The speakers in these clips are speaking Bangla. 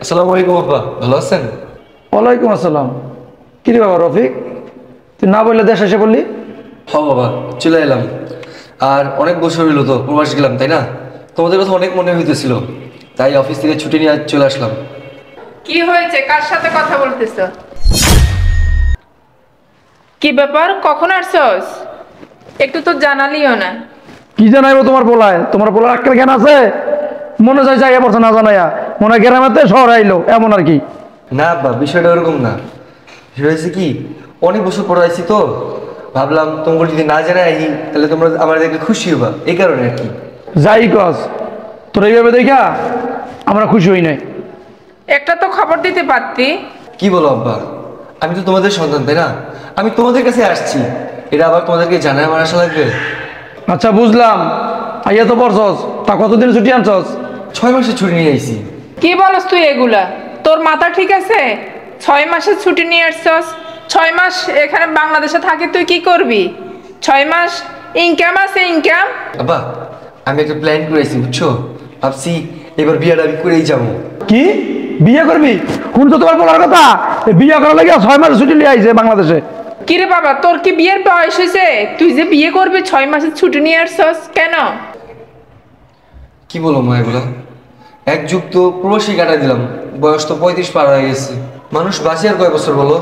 আসসালামু আলাইকুম আব্বা, ভালো আছেন? ওয়ালাইকুম আসসালাম। কি রে বাবা রফিক, তুই না বললে দেশ এসে বললি? হ বাবা, চলে এলাম। আর অনেক বছর হইলো তো প্রবাস গেলাম, তাই না? তোমাদের কথা অনেক মনে হইতেছিল, তাই অফিস থেকে ছুটি নিয়ে আজ চলে আসলাম। কি হয়েছে? কার সাথে কথা বলতেছো? কি ব্যাপার, কখন আসছস? একটু তো জানালিও না। কি জানাইবো তোমার পোলায়? তোমার পোলার আক্কেল জ্ঞান আছে? মনে যায় জায়গা পড়ছে না জানাইয়া, মনে হয় গ্রামেতে শহর আইলো এমন আর কি। না আব্বা, বিষয়টা ওরকম না। বিষয় হয়েছে কি, অনেক বছর পর আইছি তো, ভাবলাম তোমাকে যদি না জানাই আই তাহলে তোমরা আমার দেখে খুশি হবা, এই কারণে আর কি। যাই কস, তোর এইভাবে দেখা আমরা খুশি হই নাই। একটা তো খবর দিতে পারতি। কি বলো আব্বা, আমি তো তোমাদের সন্তান, তাই না? আমি তোমাদের কাছে আসছি, এটা আবার তোমাদেরকে জানাই আমার আশা লাগবে? আচ্ছা বুঝলাম, আইয়া তো পড়ছস, তা কতদিন ছুটি আনছস? 6 মাসে ছুটি নিয়ে আইছি। কি বলস তুই এগুলা? তোর মাথা ঠিক আছে? 6 মাসের ছুটি নিয়ে আসছস? 6 মাস এখানে বাংলাদেশে থাকি তুই কি করবি? 6 মাস ইনকাম আছে, ইনকাম। আব্বা, আমি একটা প্ল্যান করেছি বুঝছো, ভাবছি এবার বিয়েটা আমি করেই যাবো। কি বিয়ে করবি? কোন তো তোমার পোলার কথা, এই বিয়ে করার লাগে 6 মাস ছুটি নিয়ে আইছে বাংলাদেশে। কিরে বাবা, তোর কি বিয়ের বয়স হয়েছে? তুই যে বিয়ে করবি 6 মাসের ছুটি নিয়ে আসছস কেন? কি বলো মা এগুলা? এক যুগ তো প্রবাসী কাটাই দিলাম, বয়স তো 35 পার হয়ে গেছে। মানুষ বাঁচে আর কয় বছর বলো?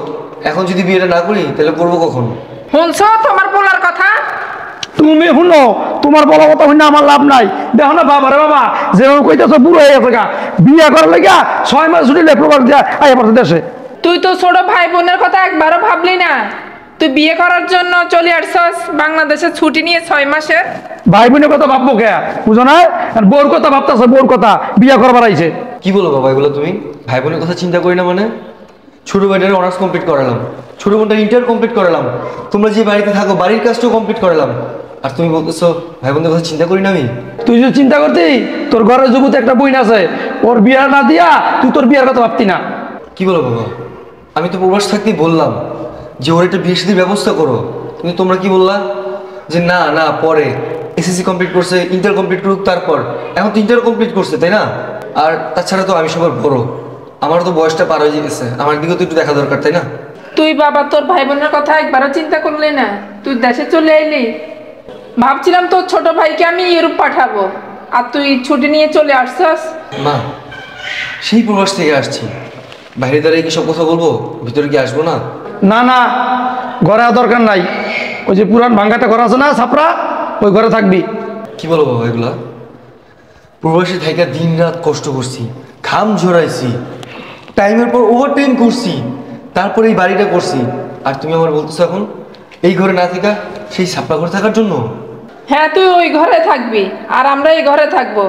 এখন যদি বিয়েটা না করি তাহলে করবো কখন? শুনছ তোমার পোলার কথা? তুমি শুনো, তোমার বলা কথা শুনে আমার লাভ নাই। দেখো না বাবা রে বাবা, যেরকম কইতেছো বুড়ো হয়ে গেছে গা, বিয়ে করার লাগে 6 মাস ছুটি নিয়ে প্রবাস দিয়া আইয়া পড়ছে দেশে। তুই তো ছোট ভাই বোনের কথা একবারও ভাবলি না? তুই বিয়ে করার জন্য চলে আসছস বাংলাদেশে ছুটি নিয়ে 6 মাসের। ভাই বোনের কথা ভাববো কে, বুঝো না? আর বোর কথা ভাবতেছে, বোর কথা বিয়ে করবার আইছে। কি বলো বাবা এগুলো তুমি? ভাই বোনের কথা চিন্তা করি না মানে? ছোট ভাইটার অনার্স কমপ্লিট করালাম, ছোট বোনটা ইন্টার কমপ্লিট করালাম, তোমরা যে বাড়িতে থাকো বাড়ির কাজটাও কমপ্লিট করালাম, আর তুমি বলতেছো ভাই বোনদের কথা চিন্তা করি না আমি? তুই যদি চিন্তা করতি, তোর ঘরের যুবতে একটা বইন আছে, ওর বিয়ে না দিয়া তুই তোর বিয়ের কথা ভাবতি না। কি বলো বাবা, আমি তো প্রবাস থাকতেই বললাম যে ওর একটা বিয়ে শাদীর ব্যবস্থা করো, কিন্তু তোমরা কি বললা যে না না পরে এসএসসি কমপ্লিট করছে, ইন্টার কমপ্লিট করুক তারপর। এখন তো ইন্টার কমপ্লিট করছে তাই না? আর তাছাড়া তো আমি সবার বড়, আমারও তো বয়সটা পার হয়ে গেছে, আমার দিকে তো একটু দেখা দরকার তাই না? তুই বাবা তোর ভাই বোনের কথা একবারও চিন্তা করলি না? তুই দেশে চলে আইলি। ভাবছিলাম তোর ছোট ভাইকে আমি ইউরোপ পাঠাবো, আর তুই ছুটি নিয়ে চলে আসছস। মা, সেই প্রবাস থেকে আসছি, বাইরে দাঁড়িয়ে কি সব কথা বলবো? ভিতরে কি আসবো না? না না, ঘরে আর দরকার নাই। ওই যে পুরান ভাঙ্গাটা ঘর আছে না ছাপড়া, ওই ঘরে থাকবি। কি বলো বাবা এগুলা? প্রবাসী থাইকা দিন রাত কষ্ট করছি, ঘাম ঝরাইছি, টাইমের পর ওভার টাইম করছি, তারপরে এই বাড়িটা করছি, আর তুমি আমার বলতেছো এখন এই ঘরে না থাকা সেই ছাপড়া ঘরে থাকার জন্য? হ্যাঁ, তুই ওই ঘরে থাকবি আর আমরা এই ঘরে থাকবো,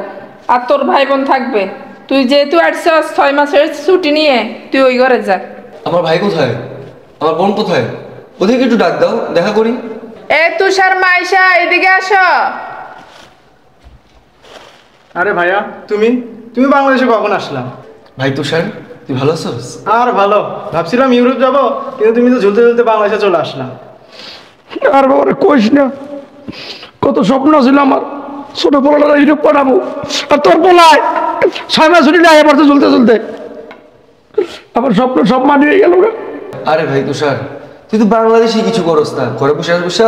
আর তোর ভাই বোন থাকবে। তুই যেহেতু আসছস 6 মাসের ছুটি নিয়ে, তুই ওই ঘরে যা। আমার ভাই কোথায়, আমার বোন কোথায়? ওদেরকে একটু ডাক দাও, দেখা করি। এ তুষার, মাইশা, এদিকে আসো। আরে ভাইয়া, তুমি তুমি বাংলাদেশে কখন আসলাম? ভাই তুষার, তুই ভালো আছোস? আর ভালো, ভাবছিলাম ইউরোপ যাব, কিন্তু তুমি তো ঝুলতে ঝুলতে বাংলাদেশে চলে আসলাম। আর বাবারে কইস না, কত স্বপ্ন ছিল আমার, ছোট পোলাটা ইউরোপ পাঠাবো, আর তোর পোলায় 6 মাস ছুটি নিয়ে আইয়া পড়ছে চলতে চলতে। আমার স্বপ্ন সব মাটি হয়ে গেল গা। আরে ভাই তুষার, তুই তো বাংলাদেশে কিছু করস না, ঘরে বসে বসে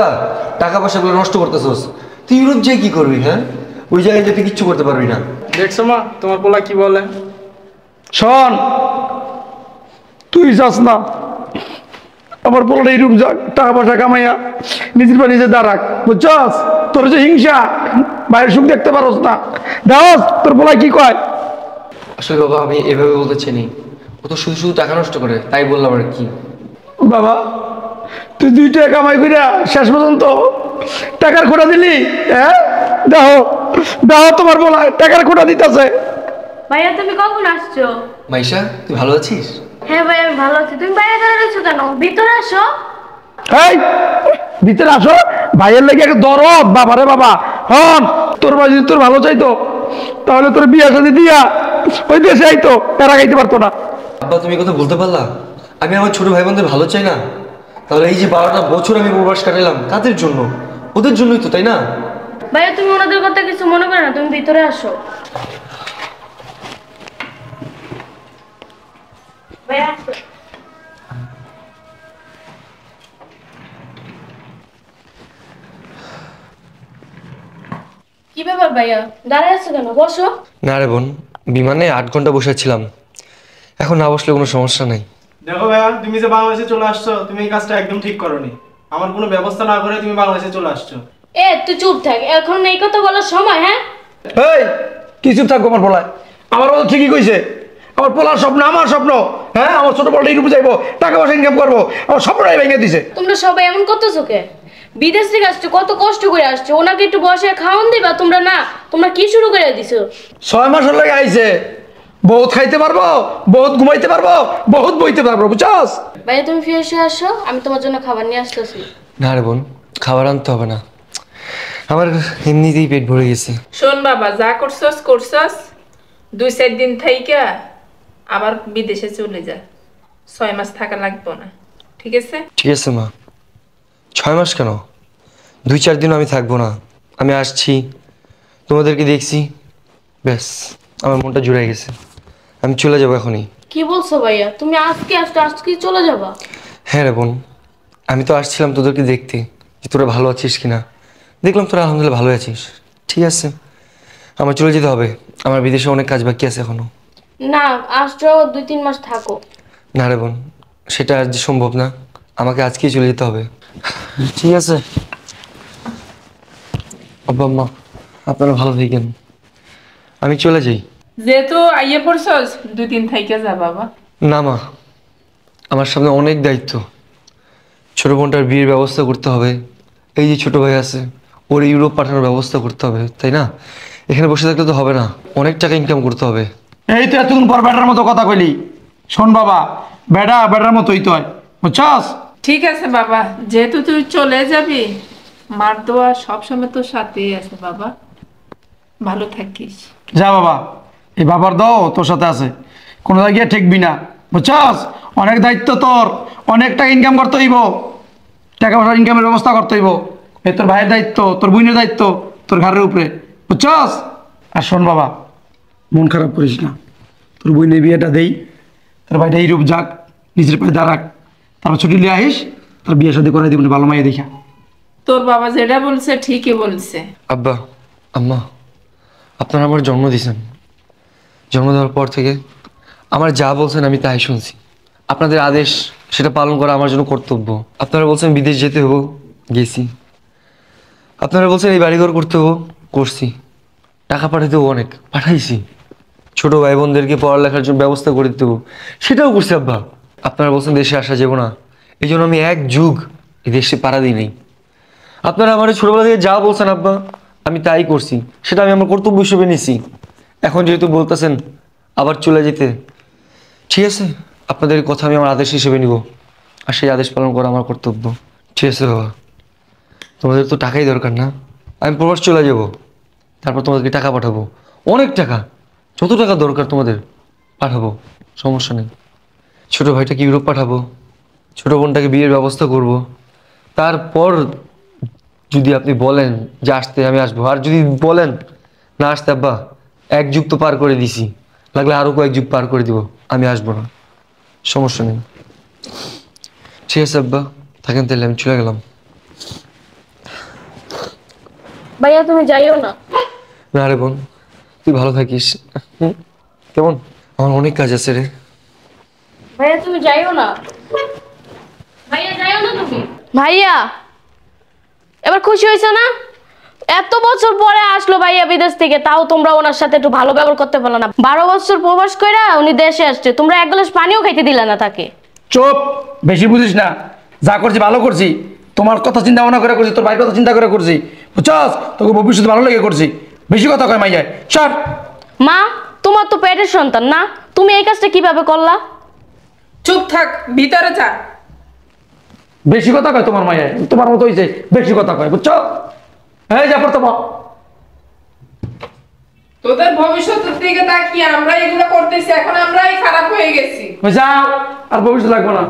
টাকা পয়সাগুলো নষ্ট করতেছস। তুই ইউরোপ যেয়ে কি করবি? হ্যাঁ, ওই জায়গায় তুই কিচ্ছু করতে পারবি না। দেখছো মা তোমার পোলা কি বলে? শোন, তুই যাস না, আমার পোলাটা ইউরোপ যাক, টাকা পয়সা কামাইয়া নিজের পা নিজে দাঁড়াক, বুঝছস? তোর যে হিংসা, বাইরের সুখ দেখতে পারস না, দেখ তোর পোলায় কি কয়। আসলে বাবা আমি এভাবে বলতে চাইনি, ও তো শুধু শুধু টাকা নষ্ট করে, তাই বললাম আর কি। বাবা, তুই 2 টাকা কামাই করিয়া শেষ পর্যন্ত টাকার খোটা দিলি? হ্যাঁ, দেখো দেখো তোমার বলা টাকার খোটা দিতেছে। ভাইয়া তুমি কখন আসছো? মাইশা, তুই ভালো আছিস? হ্যাঁ ভাই আমি ভালো আছি। তুমি বাইরে দাঁড়িয়েছো কেন? ভিতরে আসো। এই ভিতরে আসো, ভাইয়ের লেগে একটা দরদ বাবারে বাবা। হন, তোর ভাই যদি তোর ভালো চাইতো তাহলে তোর বিয়ে শাদী দিয়া ওই দেশে আইতো, এরা গাইতে পারতো না। আব্বা তুমি কথা বলতে পারলা? আমি আমার ছোট ভাই বোনদের ভালো চাই না? তাহলে এই যে 12টা বছর আমি প্রবাস কাটালাম কাদের জন্য? ওদের জন্যই তো, তাই না? ভাইয়া তুমি ওনাদের কথা কিছু মনে করো না, তুমি ভিতরে আসো। ভাইয়া আসো। কি ব্যাপার ভাইয়া, দাঁড়ায় আছো কেন? বসো। না রে বোন, বিমানে 8 ঘন্টা বসেছিলাম, এখন না বসলে কোনো সমস্যা নাই। দেখো ভাইয়া, তুমি যে বাংলাদেশে চলে আসছো, তুমি এই কাজটা একদম ঠিক করোনি। আমার কোনো ব্যবস্থা না করে তুমি বাংলাদেশে চলে আসছো। তুই চুপ থাক, এখন এই কথা বলার সময়। হ্যাঁ, এই কি চুপ থাকবো? আমার পোলায় আমার বল ঠিকই কইছে। আমার পোলার স্বপ্ন আমার স্বপ্ন। হ্যাঁ, আমার ছোট বড় ইউরোপে যাইবো, টাকা পয়সা ইনকাম করবো, আমার স্বপ্নটাই ভেঙে দিছে। তোমরা সবাই এমন করতেছো কে? বিদেশ থেকে আসছো, কত কষ্ট করে আসছো, ওনাকে একটু বসে খাওয়ান দিবা তোমরা? না, তোমরা কি শুরু করে দিছো? 6 মাসের লাগে আইছে, বহুত খাইতে পারবো, বহুত ঘুমাইতে পারবো, বহুত বইতে পারবো, বুঝছস? ভাইয়া তুমি ফ্রেশ হয়ে আসো, আমি তোমার জন্য খাবার নিয়ে আসতেছি। না রে বোন, খাবার আনতে হবে না, আমার এমনিতেই পেট ভরে গেছে। শোন বাবা, যা করছস 2-4 দিন থাইকা আবার বিদেশে চলে যা। 6 মাস থাকা লাগবে না, ঠিক আছে? ঠিক আছে মা, 6 মাস কেন, 2-4 দিনও আমি থাকবো না। আমি আসছি, তোমাদেরকে দেখছি, ব্যাস আমার মনটা জুড়ে গেছে, আমি চলে যাবো এখনই। কি বলছো ভাইয়া? তুমি আজকে চলে যাবা? হ্যাঁ রে বোন, আমি তো আসছিলাম তোদেরকে দেখতে যে তোরা ভালো আছিস কিনা। দেখলাম তোরা আলহামদুলিল্লাহ ভালো আছিস, ঠিক আছে। আমার চলে যেতে হবে, আমার বিদেশে অনেক কাজ বাকি আছে এখনো। না, আসছো 2-3 মাস থাকো। না রে বোন, সেটা আজ সম্ভব না, আমাকে আজকেই চলে যেতে হবে। ঠিক আছে আব্বা আম্মা, আপনারা ভালো থাকেন, আমি চলে যাই। যেহেতু আইয়ে পড়ছস 2 দিন থাইকা যা বাবা। না মা, আমার সামনে অনেক দায়িত্ব। ছোটো বোনটার বিয়ের ব্যবস্থা করতে হবে, এই যে ছোটো ভাই আছে ওর ইউরোপ পাঠানোর ব্যবস্থা করতে হবে, তাই না? এখানে বসে থাকলে তো হবে না, অনেক টাকা ইনকাম করতে হবে। এই তো এতক্ষণ পর বেটার মতো কথা কইলি। শোন বাবা, বেটার মতোই তো হয়, বুঝছস? ঠিক আছে বাবা, যেহেতু তুই চলে যাবি, মার দোয়া সবসময় তোর সাথেই আছে বাবা, ভালো থাকিস। যা বাবা, এই বাবার দাও তোর সাথে আছে, কোনো জায়গায় ঠেকবি না, বুঝছস? অনেক দায়িত্ব তোর, অনেক টাকা ইনকাম করতে হইব, টাকা পয়সা ইনকামের ব্যবস্থা করতে হইব। এই তোর ভাইয়ের দায়িত্ব, তোর বোনের দায়িত্ব তোর ঘরের উপরে, বুঝছস? আর শোন বাবা, মন খারাপ করিস না, তোর বোনের বিয়েটা দেই, তোর ভাইটা ইউরোপ যাক, নিজের পায়ে দাঁড়াক, তারপর ছুটি নিয়ে আহিস, তোর বিয়ে শাদী করে দিব ভালো মাইয়া দেখা। তোর বাবা যেটা বলছে ঠিকই বলছে। আব্বা আম্মা, আপনারা আমার জন্ম দিয়েছেন, জন্ম দেওয়ার পর থেকে আমার যা বলছেন আমি তাই শুনছি। আপনাদের আদেশ সেটা পালন করা আমার জন্য কর্তব্য। আপনারা বলছেন বিদেশ যেতে হবো, গেছি। আপনারা বলছেন এই বাড়িঘর করতে হবো, করছি। টাকা পাঠাতে হবো, অনেক পাঠাইছি। ছোট ভাই বোনদেরকে পড়ালেখার জন্য ব্যবস্থা করে দিতে হবো, সেটাও করছি আব্বা। আপনারা বলছেন দেশে আসা যাবো না, এই জন্য আমি 1 যুগ এই দেশে পাড়া দিই নেই। আপনারা আমার ছোটবেলা থেকে যা বলছেন আব্বা আমি তাই করছি, সেটা আমি আমার কর্তব্য হিসেবে নিছি। এখন যেহেতু বলতেছেন আবার চলে যেতে, ঠিক আছে, আপনাদের কথা আমি আমার আদেশ হিসেবে নিব, আর সেই আদেশ পালন করা আমার কর্তব্য। ঠিক আছে বাবা, তোমাদের তো টাকাই দরকার না, আমি প্রবাস চলে যাব, তারপর তোমাদেরকে টাকা পাঠাবো, অনেক টাকা, যত টাকা দরকার তোমাদের পাঠাবো, সমস্যা নেই। ছোটো ভাইটাকে ইউরোপ পাঠাবো, ছোটো বোনটাকে বিয়ের ব্যবস্থা করব, তারপর যদি আপনি বলেন যে আসতে আমি আসবো, আর যদি বলেন না আসতে আব্বা 1 যুগ তো পার করে দিছি, লাগলে আরও কয়েক যুগ পার করে দিব, আমি আসবো না, সমস্যা নেই। ঠিক আছে আব্বা, থাকেন তাহলে, আমি চলে গেলাম। ভাইয়া তুমি যাইও না। না রে বোন, তুই ভালো থাকিস। কেমন, আমার অনেক কাজ আছে রে। ভাইয়া তুমি যাইও না। ভাইয়া যাইও না তুমি। ভাইয়া এবার খুশি হয়েছে না? এত বছর পরে আসলো ভাইয়া বিদেশ থেকে, তাও তোমরা ওনার সাথে একটু ভালো ব্যবহার করতে পারলো না। 12 বছর প্রবাস কইরা উনি দেশে আসছে, তোমরা 1 গ্লাস পানিও খাইতে দিলে না তাকে। চুপ, বেশি বুঝিস না, যা করছি ভালো করছি, তোমার কথা চিন্তা ভাবনা করে করছি, তোর ভাইয়ের কথা চিন্তা করে করছি, বুঝছস? তোকে ভবিষ্যৎ ভালো লেগে করছি, বেশি কথা কয় মাইয়ায় সর। মা, তোমার তো পেটের সন্তান না, তুমি এই কাজটা কিভাবে করলা? চুপ থাক, ভিতরে যা। বেশি কথা কয় তোমার মাইয়ায়, তোমার মতো হয়েছে, বেশি কথা কয়, বুঝছো? এই যা পড়তে বল। তোদের ভবিষ্যতের দিকে তাকিয়ে আমরা এগুলো করতেছি, এখন আমরাই খারাপ হয়ে গেছি। যা, আর ভবিষ্যৎ লাগবো না।